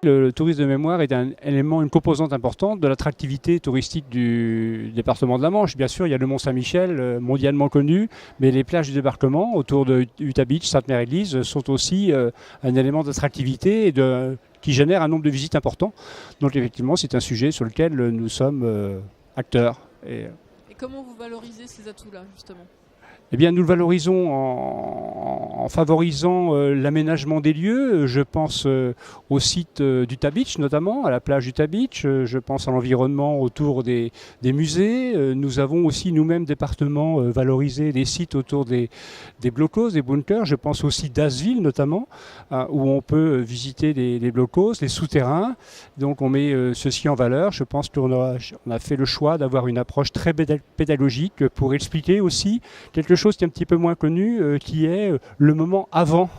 Le tourisme de mémoire est un élément, une composante importante de l'attractivité touristique du département de la Manche. Bien sûr, il y a le Mont-Saint-Michel, mondialement connu, mais les plages du débarquement autour de Utah Beach, Sainte-Mère-Église, sont aussi un élément d'attractivité qui génère un nombre de visites important. Donc effectivement, c'est un sujet sur lequel nous sommes acteurs. Et comment vous valorisez ces atouts-là, justement ? Eh bien, nous le valorisons en favorisant l'aménagement des lieux. Je pense au site d'Utah Beach, notamment, à la plage d'Utah Beach. Je pense à l'environnement autour des musées. Nous avons aussi nous-mêmes départements valorisé des sites autour des blocos, des bunkers. Je pense au site d'Asville, notamment, où on peut visiter les blocos, les souterrains. Donc, on met ceci en valeur. Je pense qu'on a fait le choix d'avoir une approche très pédagogique pour expliquer aussi quelque chose qui est un petit peu moins connu, qui est le moment avant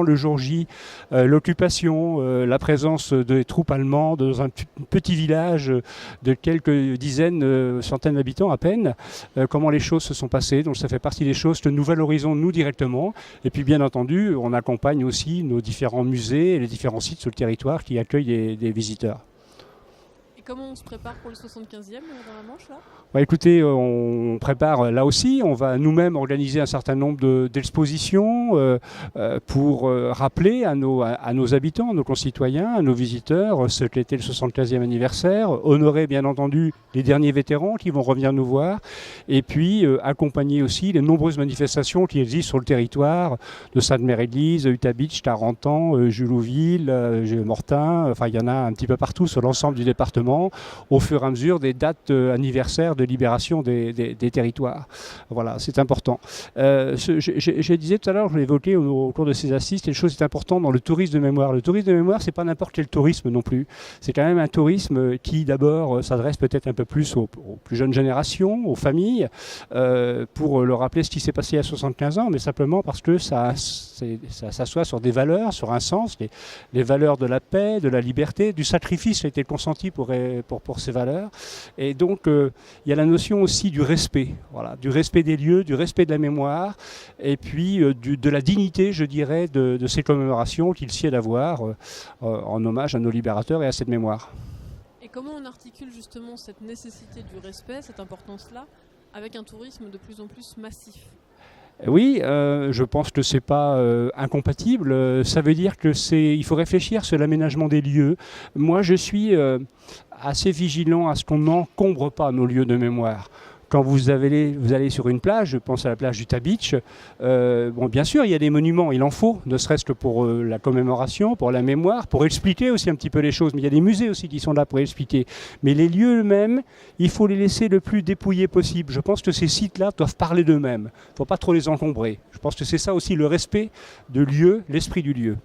le jour J, l'occupation, la présence des troupes allemandes dans un petit village de quelques dizaines, centaines d'habitants à peine, comment les choses se sont passées. Donc ça fait partie des choses que nous valorisons nous directement. Et puis bien entendu, on accompagne aussi nos différents musées et les différents sites sur le territoire qui accueillent des visiteurs. Comment on se prépare pour le 75e dans la Manche là ? Écoutez, on prépare là aussi, on va nous-mêmes organiser un certain nombre d'expositions pour rappeler à nos habitants, à nos concitoyens, à nos visiteurs ce qu'était le 75e anniversaire, honorer bien entendu les derniers vétérans qui vont revenir nous voir et puis accompagner aussi les nombreuses manifestations qui existent sur le territoire de Sainte-Mère-Église, Utah Beach, Tarentan, Julouville, Mortain, enfin il y en a un petit peu partout sur l'ensemble du département au fur et à mesure des dates anniversaires de libération des territoires. Voilà, c'est important. Je disais tout à l'heure, je l'ai évoqué au cours de ces assises, quelque chose qui est important dans le tourisme de mémoire. Le tourisme de mémoire, c'est pas n'importe quel tourisme non plus. C'est quand même un tourisme qui d'abord s'adresse peut-être un peu plus aux plus jeunes générations, aux familles, pour leur rappeler ce qui s'est passé il y a 75 ans, mais simplement parce que ça s'assoit sur des valeurs, sur un sens, les valeurs de la paix, de la liberté, du sacrifice qui a été consenti pour ces valeurs. Et donc, il y a la notion aussi du respect, voilà, du respect des lieux, du respect de la mémoire, et puis de la dignité, je dirais, de ces commémorations qu'il sied d'avoir en hommage à nos libérateurs et à cette mémoire. Et comment on articule justement cette nécessité du respect, cette importance-là, avec un tourisme de plus en plus massif ? Oui, je pense que c'est pas incompatible. Ça veut dire que il faut réfléchir sur l'aménagement des lieux. Moi, je suis assez vigilant à ce qu'on n'encombre pas nos lieux de mémoire. Quand vous allez sur une plage, je pense à la plage d'Utah Beach, bien sûr, il y a des monuments, il en faut, ne serait-ce que pour la commémoration, pour la mémoire, pour expliquer aussi un petit peu les choses. Mais il y a des musées aussi qui sont là pour expliquer. Mais les lieux eux-mêmes, il faut les laisser le plus dépouillés possible. Je pense que ces sites-là doivent parler d'eux-mêmes. Il ne faut pas trop les encombrer. Je pense que c'est ça aussi le respect de lieu, l'esprit du lieu.